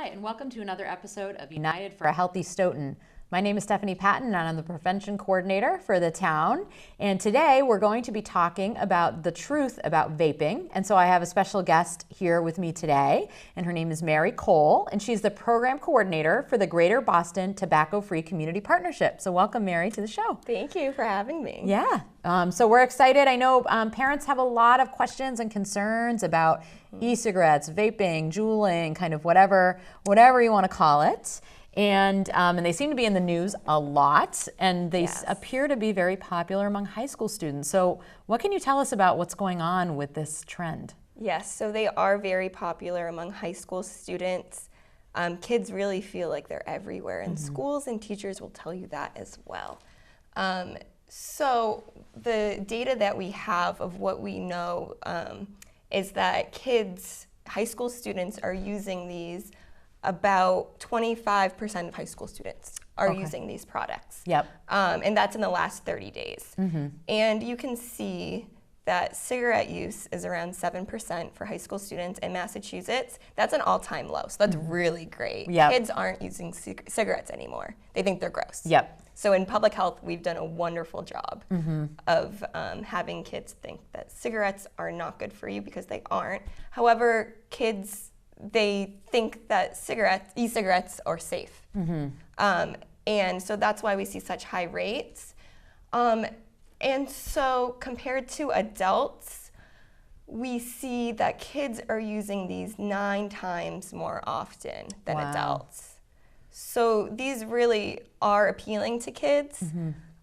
Hi, and welcome to another episode of United for a Healthy Stoughton. My name is Stephanie Patton, and I'm the prevention coordinator for the town. And today we're going to be talking about the truth about vaping. And so I have a special guest here with me today, and her name is Mary Cole, and she's the program coordinator for the Greater Boston Tobacco-Free Community Partnership. So welcome, Mary, to the show. Thank you for having me. Yeah. So we're excited. I know parents have a lot of questions and concerns about e-cigarettes, vaping, juuling, kind of whatever you want to call it. And they seem to be in the news a lot, and they appear to be very popular among high school students. So what can you tell us about what's going on with this trend? Yes, so they are very popular among high school students. Kids really feel like they're everywhere, and schools and teachers will tell you that as well. So the data that we have of what we know is that high school students are using these. About 25% of high school students are using these products. Yep. And that's in the last 30 days. And you can see that cigarette use is around 7% for high school students in Massachusetts. That's an all-time low, so that's really great. Yep. Kids aren't using cigarettes anymore. They think they're gross. Yep. So in public health, we've done a wonderful job of having kids think that cigarettes are not good for you because they aren't. However, they think that e-cigarettes are safe. And so that's why we see such high rates. And so compared to adults, we see that kids are using these 9 times more often than adults. So these really are appealing to kids.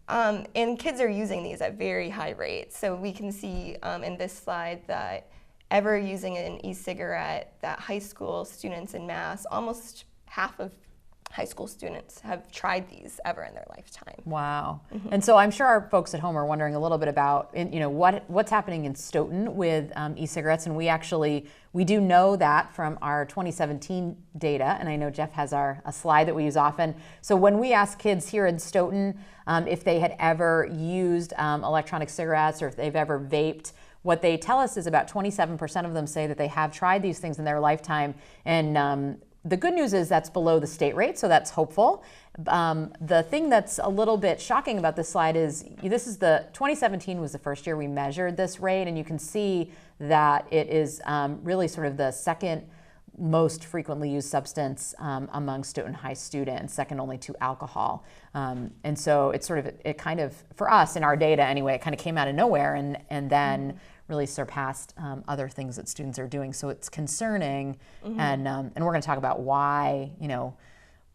And kids are using these at very high rates. So we can see in this slide that ever using an e-cigarette, that high school students in Mass, almost half of high school students have tried these ever in their lifetime. Wow. And so I'm sure our folks at home are wondering a little bit about, what's happening in Stoughton with e-cigarettes, and we do know that from our 2017 data, and I know Jeff has a slide that we use often. So when we ask kids here in Stoughton if they had ever used electronic cigarettes or if they've ever vaped, what they tell us is about 27% of them say that they have tried these things in their lifetime. And the good news is that's below the state rate, so that's hopeful. The thing that's a little bit shocking about this slide is 2017 was the first year we measured this rate, and you can see that it is really sort of the second most frequently used substance among Stoughton High students, second only to alcohol. And so it kind of, for us in our data anyway, it kind of came out of nowhere and then really surpassed other things that students are doing. So it's concerning, and we're going to talk about why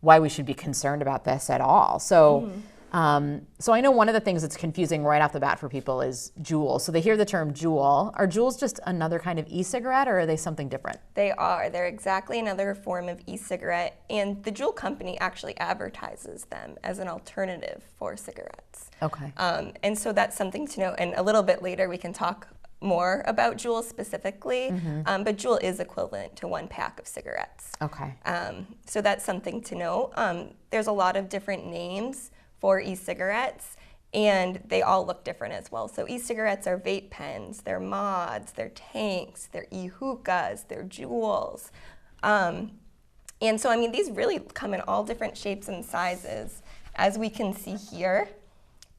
we should be concerned about this at all. So. So I know one of the things that's confusing right off the bat for people is Juul. So they hear the term Juul. Are Juuls just another kind of e-cigarette, or are they something different? They are. They're exactly another form of e-cigarette, and the Juul company actually advertises them as an alternative for cigarettes. Okay. And so that's something to know, and a little bit later we can talk more about Juul specifically, but Juul is equivalent to 1 pack of cigarettes. Okay. So that's something to know. There's a lot of different names for e-cigarettes, and they all look different as well. So e-cigarettes are vape pens, they're mods, they're tanks, they're e-hookahs, they're Juuls. And so, these really come in all different shapes and sizes. As we can see here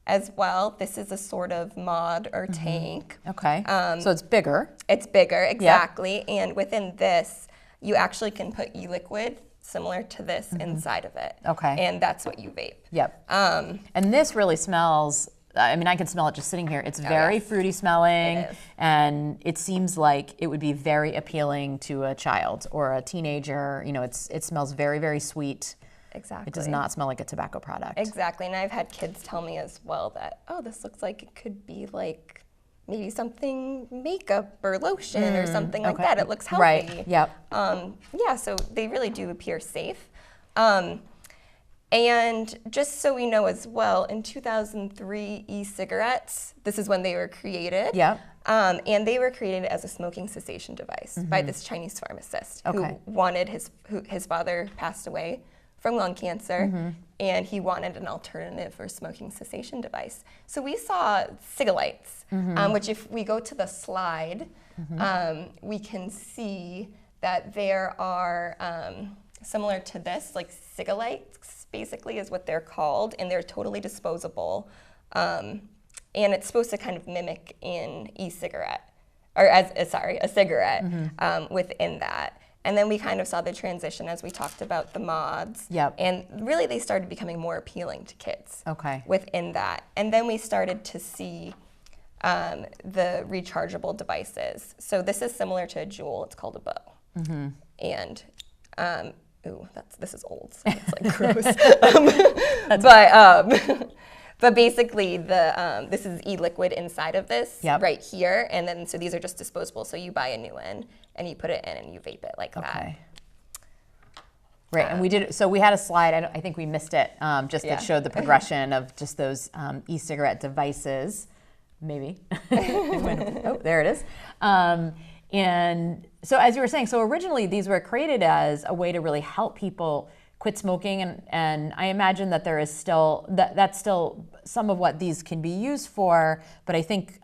as well, this is a sort of mod or tank. Okay, so it's bigger. It's bigger, exactly. Yep. And within this, you actually can put e-liquid similar to this inside of it. Okay. And that's what you vape. Yep. And this really smells, I can smell it just sitting here. It's very fruity smelling, it is. And it seems like it would be very appealing to a child or a teenager. It smells very, very sweet. Exactly. It does not smell like a tobacco product. Exactly. And I've had kids tell me as well that, this looks like it could be like maybe something makeup or lotion or something like that. It looks healthy. Right. Yep. So they really do appear safe. And just so we know as well, in 2003, e-cigarettes, this is when they were created. Yep. And they were created as a smoking cessation device by this Chinese pharmacist who wanted his father passed away from lung cancer, and he wanted an alternative for a smoking cessation device. So we saw cig-a-lights, which if we go to the slide, we can see that there are similar to this, like cigalites, basically, is what they're called, and they're totally disposable. And it's supposed to kind of mimic an e-cigarette, or a cigarette within that. And then we kind of saw the transition as we talked about the mods. Yep. And really they started becoming more appealing to kids within that. And then we started to see the rechargeable devices. So this is similar to a Juul. It's called a bow. And, this is old, so it's like gross. But basically, this is e-liquid inside of this right here, and then so these are just disposable. So you buy a new one, and you put it in, and you vape it like that. Right, and we did. So we had a slide. I think we missed it. That showed the progression of just those e-cigarette devices. Maybe. Oh, there it is. And so, as you were saying, so originally these were created as a way to really help people quit smoking, and I imagine that there is still that's still some of what these can be used for. But I think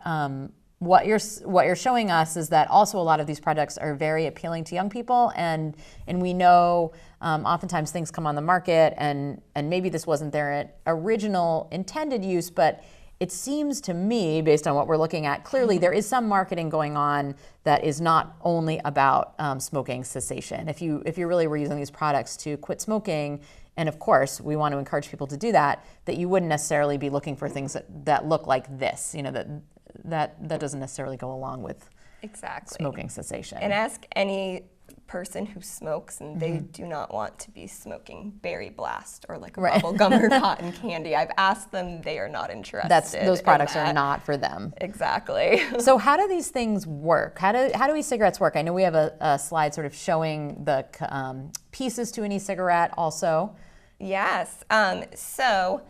what you're showing us is that also a lot of these products are very appealing to young people, and we know oftentimes things come on the market, and maybe this wasn't their original intended use, but it seems to me, based on what we're looking at, clearly there is some marketing going on that is not only about smoking cessation. If you really were using these products to quit smoking, and of course we want to encourage people to do that, that you wouldn't necessarily be looking for things that look like this. That doesn't necessarily go along with smoking cessation. And ask any person who smokes and they do not want to be smoking Berry Blast or like a bubble gum or cotton candy. I've asked them, they are not interested. Those products are not for them. Exactly. So how do these things work? How do e-cigarettes work? I know we have a slide sort of showing the pieces to an e-cigarette also. Yes. So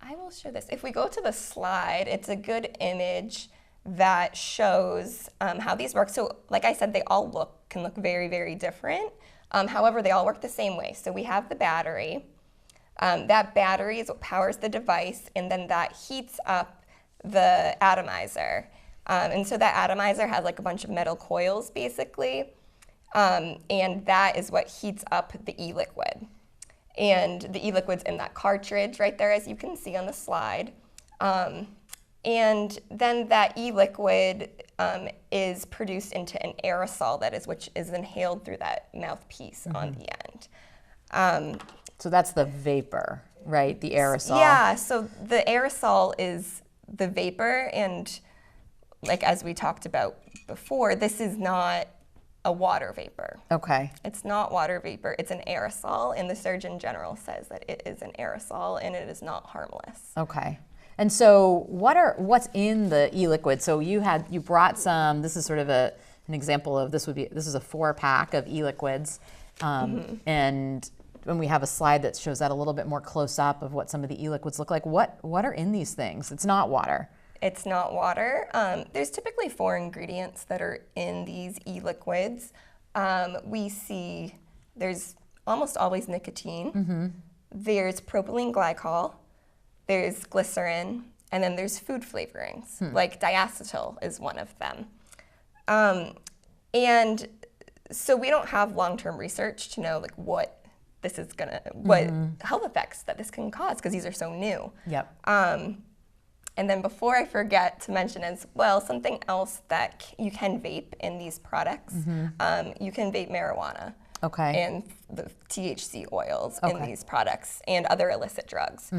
I will show this. If we go to the slide, it's a good image that shows how these work. So like I said, they all can look very, very different. However, they all work the same way. So we have the battery. That battery is what powers the device, and then that heats up the atomizer. And so that atomizer has like a bunch of metal coils, basically. And that is what heats up the e-liquid. And the e-liquid's in that cartridge right there, as you can see on the slide. And then that e-liquid is produced into an aerosol, which is inhaled through that mouthpiece on the end. So that's the vapor, right? The aerosol. Yeah, so the aerosol is the vapor, and like as we talked about before, this is not a water vapor. Okay. It's not water vapor, it's an aerosol, and the Surgeon General says that it is an aerosol and it is not harmless. Okay. And so what's in the e-liquid? So you brought some, this is sort of an example of, this is a 4-pack of e-liquids. And when we have a slide that shows that a little bit more close up of what some of the e-liquids look like, what are in these things? It's not water. It's not water. There's typically 4 ingredients that are in these e-liquids. We see there's almost always nicotine. There's propylene glycol. There's glycerin, and then there's food flavorings, like diacetyl is one of them. And so we don't have long-term research to know like what this is what health effects that this can cause, because these are so new. Yep. And then before I forget to mention as well, something else that you can vape in these products, you can vape marijuana. Okay. And the THC oils in these products and other illicit drugs.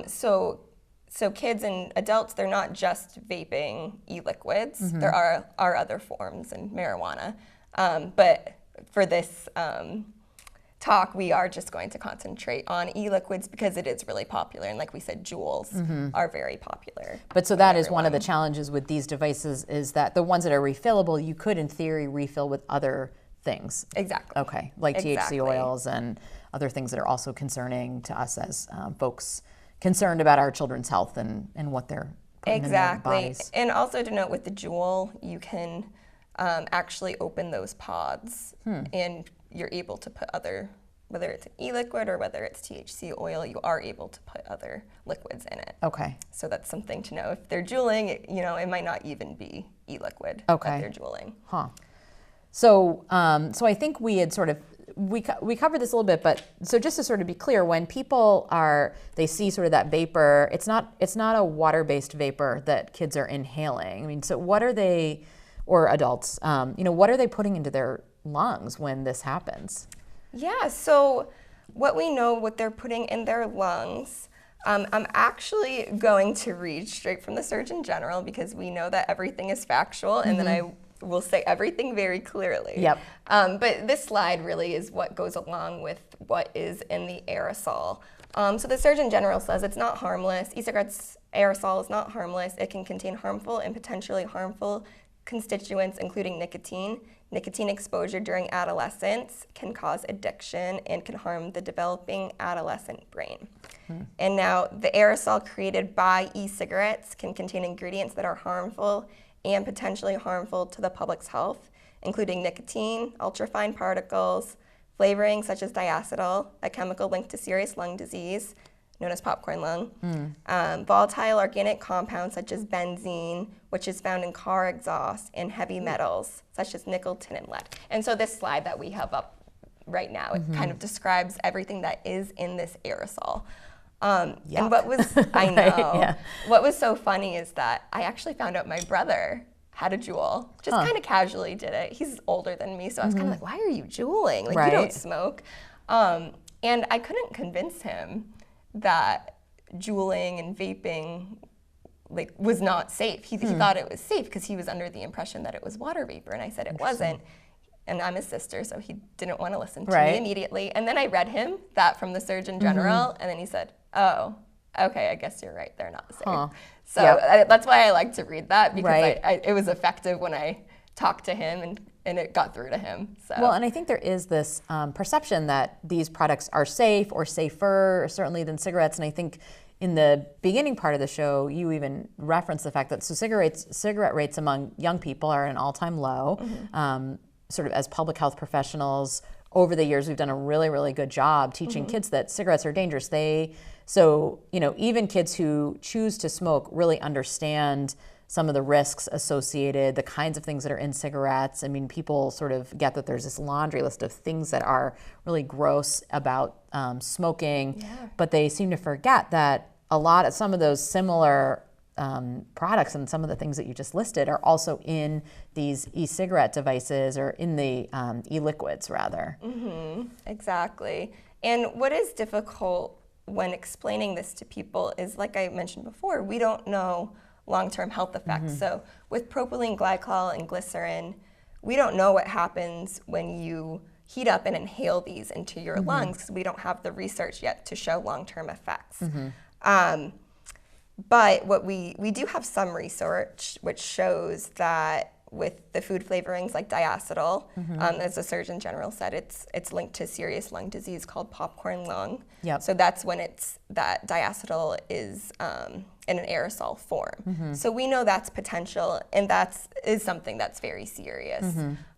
So kids and adults, they're not just vaping e-liquids. There are other forms in marijuana. But for this talk, we are just going to concentrate on e-liquids because it is really popular. And like we said, Juuls are very popular. But so that is one of the challenges with these devices, is that the ones that are refillable, you could in theory refill with other things. Exactly. Okay, like THC oils and other things that are also concerning to us as folks concerned about our children's health and what they're putting in their bodies. And also to note, with the Juul, you can actually open those pods and you're able to put other, whether it's an e-liquid or whether it's THC oil, you are able to put other liquids in it. Okay. So that's something to know. If they're juuling, it might not even be e-liquid that they're juuling. Huh. So, so I think we had sort of, we covered this a little bit, but so just to sort of be clear, when people they see sort of that vapor, it's not a water-based vapor that kids are inhaling. I mean, so what are they, or adults, what are they putting into their lungs when this happens? Yeah, so what we know, what they're putting in their lungs, I'm actually going to read straight from the Surgeon General because we know that everything is factual, and then I will say everything very clearly. Yep. But this slide really is what goes along with what is in the aerosol. So the Surgeon General says it's not harmless. E-cigarettes aerosol is not harmless. It can contain harmful and potentially harmful constituents, including nicotine. Nicotine exposure during adolescence can cause addiction and can harm the developing adolescent brain. And now the aerosol created by e-cigarettes can contain ingredients that are harmful and potentially harmful to the public's health, including nicotine, ultrafine particles, flavoring such as diacetyl, a chemical linked to serious lung disease, known as popcorn lung, volatile organic compounds such as benzene, which is found in car exhaust, and heavy metals such as nickel, tin, and lead. And so this slide that we have up right now, it kind of describes everything that is in this aerosol. And what was, I know, what was so funny is that I actually found out my brother had a Juul, just kind of casually did it. He's older than me, so I was kind of like, why are you Juuling? Like, you don't smoke. And I couldn't convince him that Juuling and vaping was not safe. He thought it was safe because he was under the impression that it was water vapor, and I said it wasn't. And I'm his sister, so he didn't want to listen to me immediately. And then I read him that from the Surgeon General, and then he said, oh, okay, I guess you're right, they're not safe. So that's why I like to read that, because it was effective when I talked to him and it got through to him. So. Well, and I think there is this perception that these products are safe or safer, certainly than cigarettes. And I think in the beginning part of the show, you even referenced the fact that cigarette rates among young people are at an all-time low. Sort of as public health professionals, over the years, we've done a really, really good job teaching kids that cigarettes are dangerous. So even kids who choose to smoke really understand some of the risks associated, the kinds of things that are in cigarettes. I mean, people sort of get that there's this laundry list of things that are really gross about smoking, but they seem to forget that some of those similar products and some of the things that you just listed are also in these e-cigarette devices, or in the e-liquids rather. Exactly. And what is difficult when explaining this to people is, like I mentioned before, we don't know long-term health effects. So with propylene glycol and glycerin, we don't know what happens when you heat up and inhale these into your lungs, because we don't have the research yet to show long-term effects. But what we do have some research which shows that with the food flavorings like diacetyl, as the Surgeon General said, it's linked to serious lung disease called popcorn lung. So that's when that diacetyl is in an aerosol form. So we know that's potential, and that is something that's very serious.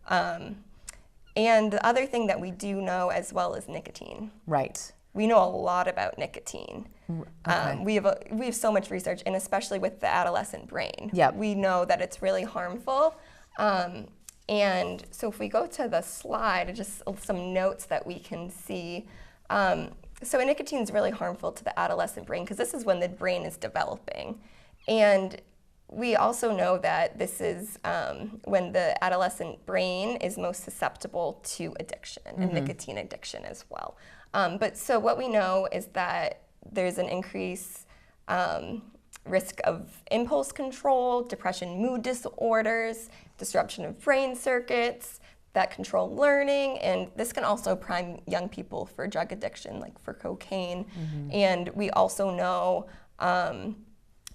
And the other thing that we do know as well is nicotine. We know a lot about nicotine. We have so much research, and especially with the adolescent brain. We know that it's really harmful. And so if we go to the slide, just some notes that we can see. So nicotine is really harmful to the adolescent brain because this is when the brain is developing. And we also know that this is when the adolescent brain is most susceptible to addiction, and nicotine addiction as well. But so what we know is that there's an increased risk of impulse control, depression, mood disorders, disruption of brain circuits that control learning, and this can also prime young people for drug addiction, like for cocaine. And we also know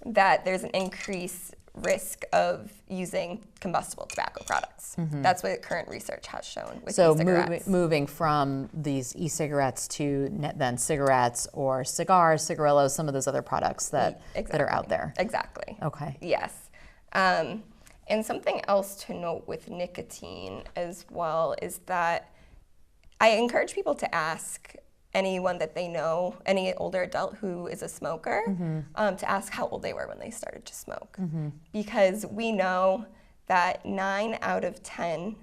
that there's an increased risk of using combustible tobacco products. That's what current research has shown with e-cigarettes. Moving from these e-cigarettes to then cigarettes or cigars, cigarillos, some of those other products that are out there. Exactly. Okay. Yes. And something else to note with nicotine as well is that I encourage people to ask anyone that they know, any older adult who is a smoker, to ask how old they were when they started to smoke. Because we know that 9 out of 10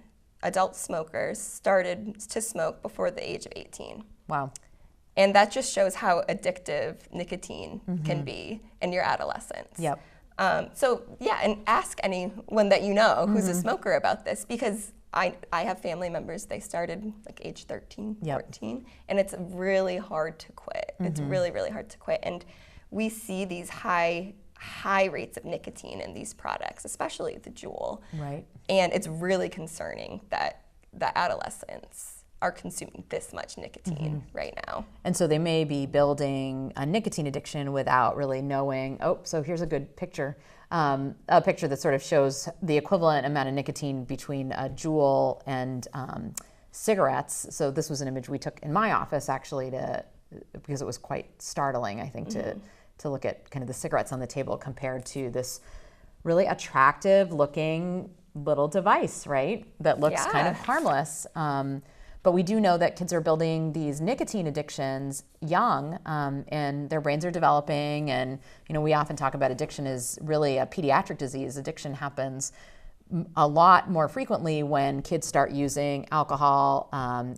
adult smokers started to smoke before the age of 18. Wow. And that just shows how addictive nicotine can be in your adolescence. Yep. So yeah, and ask anyone that you know who's a smoker about this, because I have family members, they started like age 13, 14, and it's really hard to quit. It's really, really hard to quit. And we see these high rates of nicotine in these products, especially the Juul. Right. And it's really concerning that the adolescents are consuming this much nicotine right now. And so they may be building a nicotine addiction without really knowing. Oh, so here's a good picture. A picture that sort of shows the equivalent amount of nicotine between a Juul and cigarettes. So this was an image we took in my office, actually, because it was quite startling, I think, to look at kind of the cigarettes on the table compared to this really attractive looking little device, right? That looks kind of harmless. But we do know that kids are building these nicotine addictions young, and their brains are developing. And, we often talk about addiction as really a pediatric disease. Addiction happens a lot more frequently when kids start using alcohol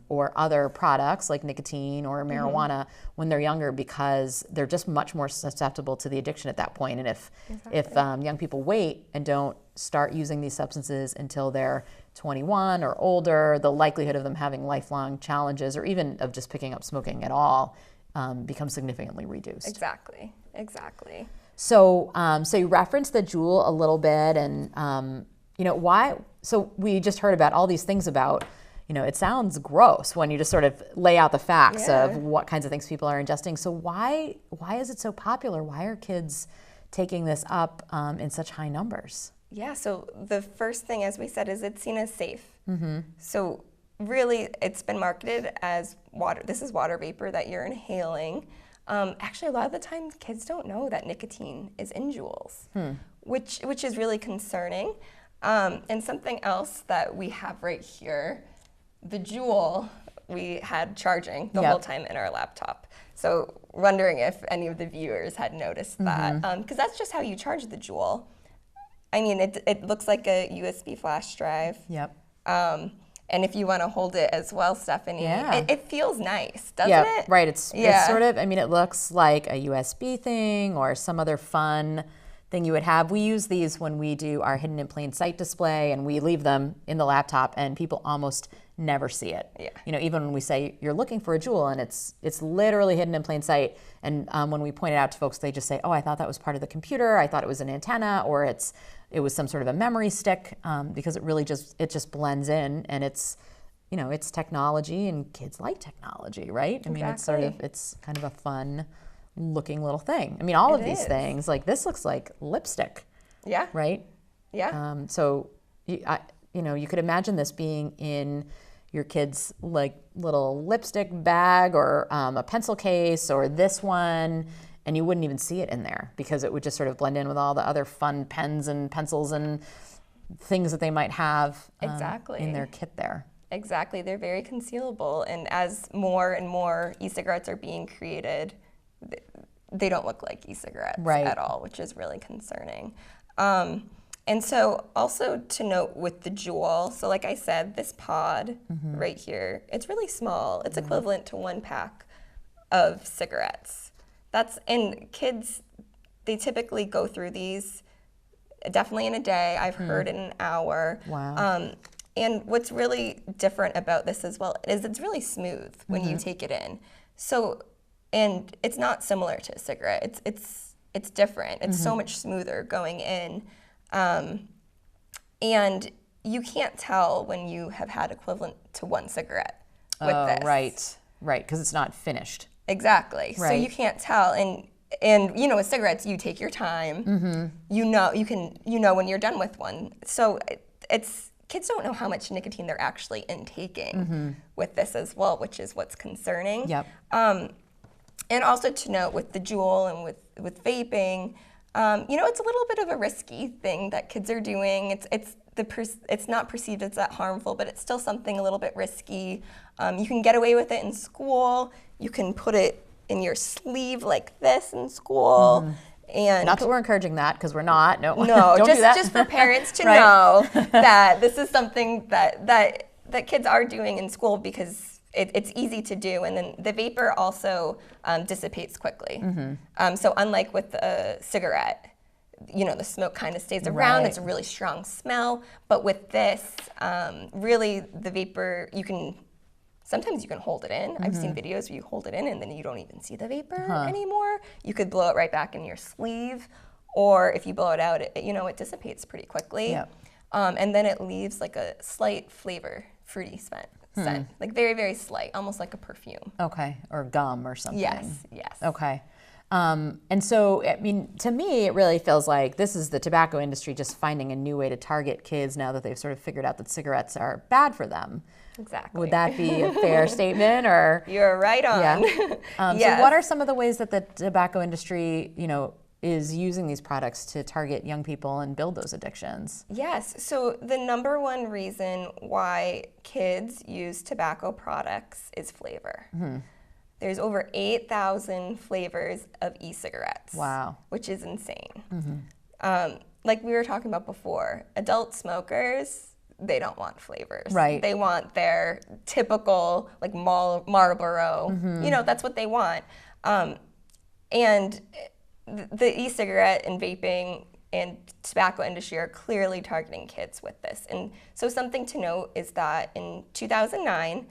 or other products like nicotine or marijuana when they're younger, because they're just much more susceptible to the addiction at that point. And if young people wait and don't start using these substances until they're 21 or older, the likelihood of them having lifelong challenges or even of just picking up smoking at all becomes significantly reduced. Exactly. So, so you referenced the Juul a little bit, and why? So we just heard about all these things about, it sounds gross when you just sort of lay out the facts of what kinds of things people are ingesting. So why is it so popular? Why are kids taking this up in such high numbers? Yeah, so the first thing, as we said, is it's seen as safe. So really, it's been marketed as water. This is water vapor that you're inhaling. Actually, a lot of the time, kids don't know that nicotine is in Juuls, which is really concerning. And something else that we have right here, the Juul, we had charging the whole time in our laptop. So wondering if any of the viewers had noticed that, because that's just how you charge the Juul. I mean, it looks like a USB flash drive. Yep. And if you want to hold it as well, Stephanie, it feels nice, doesn't it? Yeah, right. It's sort of, it looks like a USB thing or some other fun thing you would have. We use these when we do our hidden in plain sight display, and we leave them in the laptop, and people almost never see it. Yeah. Even when we say you're looking for a Juul, and it's literally hidden in plain sight, and when we point it out to folks, they just say, "Oh, I thought that was part of the computer. I thought it was an antenna, or it was some sort of a memory stick," because it really just blends in, and it's technology, and kids like technology, right? Exactly. It's kind of a fun looking little thing. All of these things, like this looks like lipstick. Yeah. Right? Yeah. So you could imagine this being in your kid's like little lipstick bag or a pencil case or this one, and you wouldn't even see it in there because it would just sort of blend in with all the other fun pens and pencils and things that they might have in their kit there. Exactly. They're very concealable, and as more and more e-cigarettes are being created, they don't look like e-cigarettes at all, which is really concerning. And so also to note with the Juul, so like I said, this pod right here, it's really small. It's equivalent to 1 pack of cigarettes. And kids, they typically go through these definitely in a day. I've heard in an hour. Wow. And what's really different about this as well is it's really smooth when you take it in. So, and it's not similar to a cigarette. It's different. It's so much smoother going in. And you can't tell when you have had equivalent to 1 cigarette with this. Right, because it's not finished. Exactly. Right. So you can't tell. And with cigarettes, you take your time. You know when you're done with one. So kids don't know how much nicotine they're actually intaking with this as well, which is what's concerning. Yep. And also to note with the Juul and with vaping, it's a little bit of a risky thing that kids are doing. It's not perceived as that harmful, but it's still something a little bit risky. You can get away with it in school. You can put it in your sleeve like this in school. And not that we're encouraging that, because we're not. No, no, don't do that. Just for parents to know that this is something that that kids are doing in school because it's easy to do, and then the vapor also dissipates quickly. So unlike with a cigarette, you know, the smoke kind of stays around. It's a really strong smell. But with this, really the vapor, sometimes you can hold it in. I've seen videos where you hold it in and then you don't even see the vapor anymore. You could blow it right back in your sleeve, or if you blow it out, it dissipates pretty quickly. And then it leaves like a slight flavor, fruity scent, like very, very slight, almost like a perfume. Okay, or gum or something. Yes. Okay. And so, I mean, to me, it really feels like this is the tobacco industry just finding a new way to target kids now that they've sort of figured out that cigarettes are bad for them. Exactly. Would that be a fair statement, or? You're right on. Yeah. Yes. So what are some of the ways that the tobacco industry, is using these products to target young people and build those addictions? Yes. So the number one reason why kids use tobacco products is flavor. There's over 8,000 flavors of e-cigarettes. Wow. Which is insane. Like we were talking about before, adult smokers, they don't want flavors. Right. They want their typical, like Marlboro, that's what they want. And the e-cigarette and vaping and tobacco industry are clearly targeting kids with this. And so something to note is that in 2009,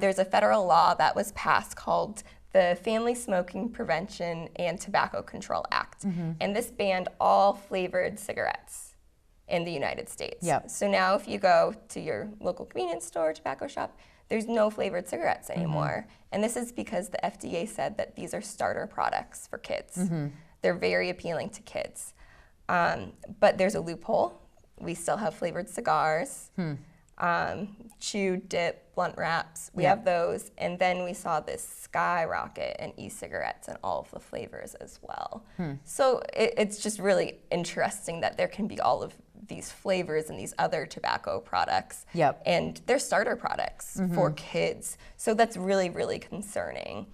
there's a federal law that was passed called the Family Smoking Prevention and Tobacco Control Act. And this banned all flavored cigarettes in the United States. So now if you go to your local convenience store, tobacco shop, there's no flavored cigarettes anymore. And this is because the FDA said that these are starter products for kids. They're very appealing to kids. But there's a loophole. We still have flavored cigars, chew, dip, blunt wraps. We have those. And then we saw this skyrocket in e-cigarettes and all of the flavors as well. So it's just really interesting that there can be all of these flavors and these other tobacco products. And they're starter products for kids. So that's really, really concerning.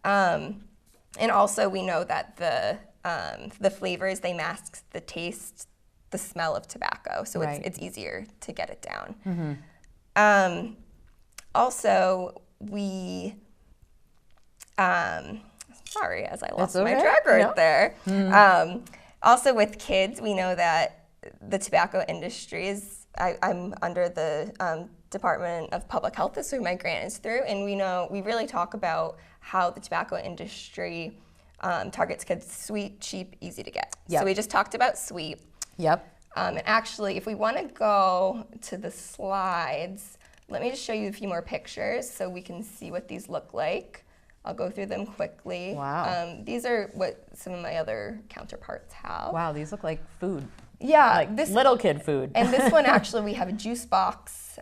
And also we know that the flavors, they mask the taste, the smell of tobacco. So it's easier to get it down. Also, we, sorry, as I lost my track right there. Also with kids, we know that the tobacco industry is, I'm under the Department of Public Health, this is who my grant is through, and we really talk about how the tobacco industry targets kids sweet, cheap, easy to get. So we just talked about sweet. And actually, if we want to go to the slides, let me just show you a few more pictures so we can see what these look like. I'll go through them quickly. These are what some of my other counterparts have. Wow, these look like food. Like this little kid food. And this one, actually, we have a juice box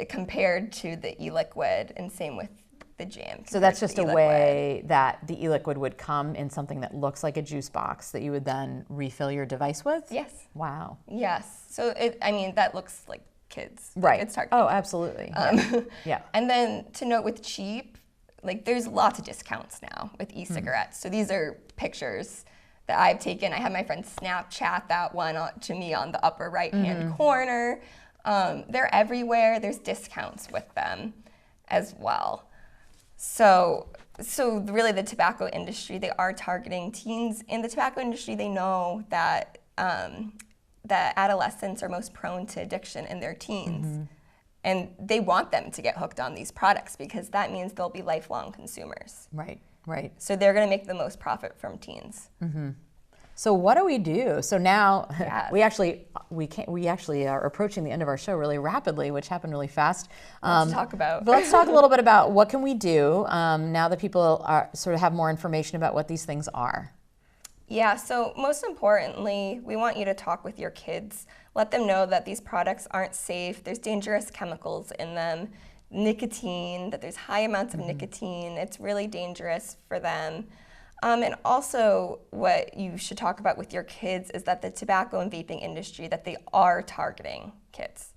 compared to the e-liquid, and same with the jam. So that's just a way that the e-liquid would come in something that looks like a juice box that you would then refill your device with? Yes. Wow. Yes. So that looks like kids. Right. It's targeted. Oh, absolutely. And then to note with cheap, there's lots of discounts now with e-cigarettes. So these are pictures that I've taken. I have my friend Snapchat that one to me on the upper right-hand corner. They're everywhere. There's discounts with them as well. So really the tobacco industry, they are targeting teens. In the tobacco industry, they know that that adolescents are most prone to addiction in their teens. And they want them to get hooked on these products because that means they'll be lifelong consumers. Right. So they're going to make the most profit from teens. So what do we do? So now we actually are approaching the end of our show really rapidly, which happened really fast. Let's talk about. But let's talk a little bit about what can we do now that people are sort of have more information about what these things are. Yeah, so most importantly, we want you to talk with your kids. Let them know that these products aren't safe. There's dangerous chemicals in them. Nicotine, that there's high amounts of nicotine. It's really dangerous for them. And also what you should talk about with your kids is that the tobacco and vaping industry, that they are targeting kids.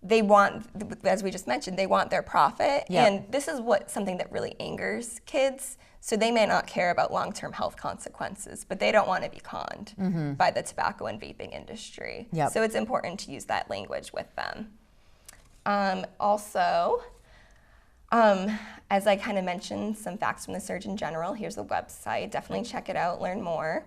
They want, as we just mentioned, they want their profit. And this is something that really angers kids. So they may not care about long-term health consequences, but they don't want to be conned by the tobacco and vaping industry. So it's important to use that language with them. Also, as I kind of mentioned, some facts from the Surgeon General. Here's the website. Definitely check it out, learn more.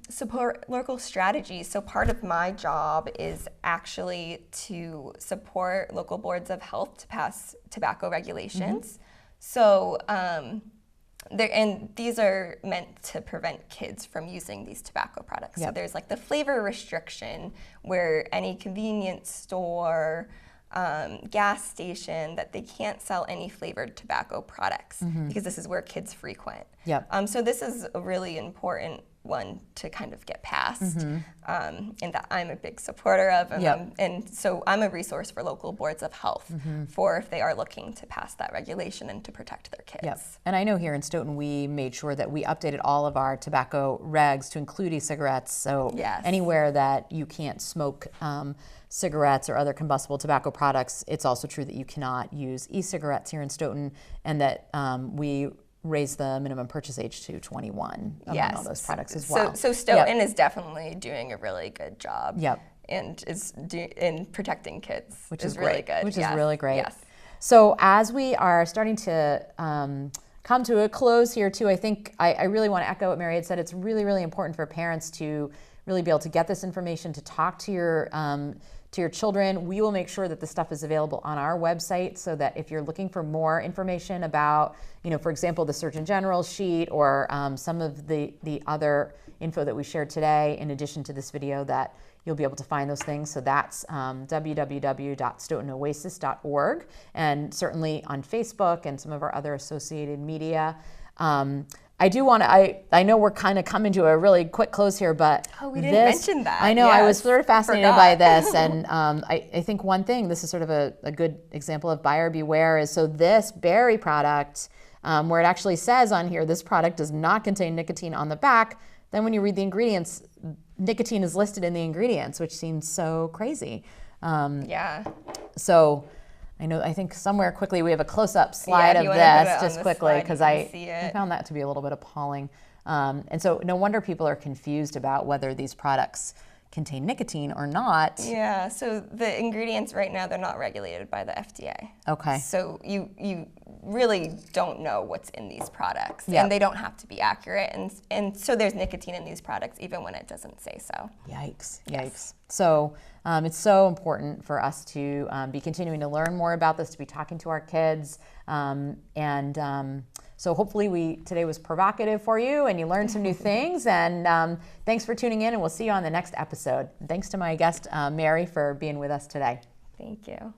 Support local strategies. So part of my job is actually to support local boards of health to pass tobacco regulations. So, and these are meant to prevent kids from using these tobacco products. So there's like the flavor restriction where any convenience store, gas station, that they can't sell any flavored tobacco products because this is where kids frequent. So this is a really important one to kind of get passed, and that I'm a big supporter of. And so I'm a resource for local boards of health for if they are looking to pass that regulation and to protect their kids. And I know here in Stoughton, we made sure that we updated all of our tobacco regs to include e-cigarettes. So anywhere that you can't smoke cigarettes or other combustible tobacco products, it's also true that you cannot use e-cigarettes here in Stoughton, and that we raise the minimum purchase age to 21 on all those products as well. So Stoughton is definitely doing a really good job and is in protecting kids, which is really good. Which is really great. So as we are starting to come to a close here too, I think I really want to echo what Mary had said. It's really, really important for parents to really be able to get this information, to talk to your children. We will make sure that the stuff is available on our website so that if you're looking for more information about, for example, the Surgeon General sheet or some of the other info that we shared today, in addition to this video, that you'll be able to find those things. So that's www.stoughtonoasis.org, and certainly on Facebook and some of our other associated media. I do want to, I know we're kind of coming to a really quick close here, but we didn't mention that. I know, I was sort of fascinated by this, and I think one thing, this is sort of a good example of buyer beware, is so this berry product, where it actually says on here, this product does not contain nicotine on the back, then when you read the ingredients, nicotine is listed in the ingredients, which seems so crazy. So I think somewhere quickly we have a close-up slide of this, just quickly, because I found that to be a little bit appalling. And so no wonder people are confused about whether these products contain nicotine or not. So the ingredients right now, they're not regulated by the FDA. Okay. So you really don't know what's in these products, and they don't have to be accurate. And so there's nicotine in these products even when it doesn't say so. Yikes. So it's so important for us to be continuing to learn more about this, to be talking to our kids, so hopefully today was provocative for you and you learned some new things, and thanks for tuning in, and we'll see you on the next episode. Thanks to my guest, Mary, for being with us today. Thank you.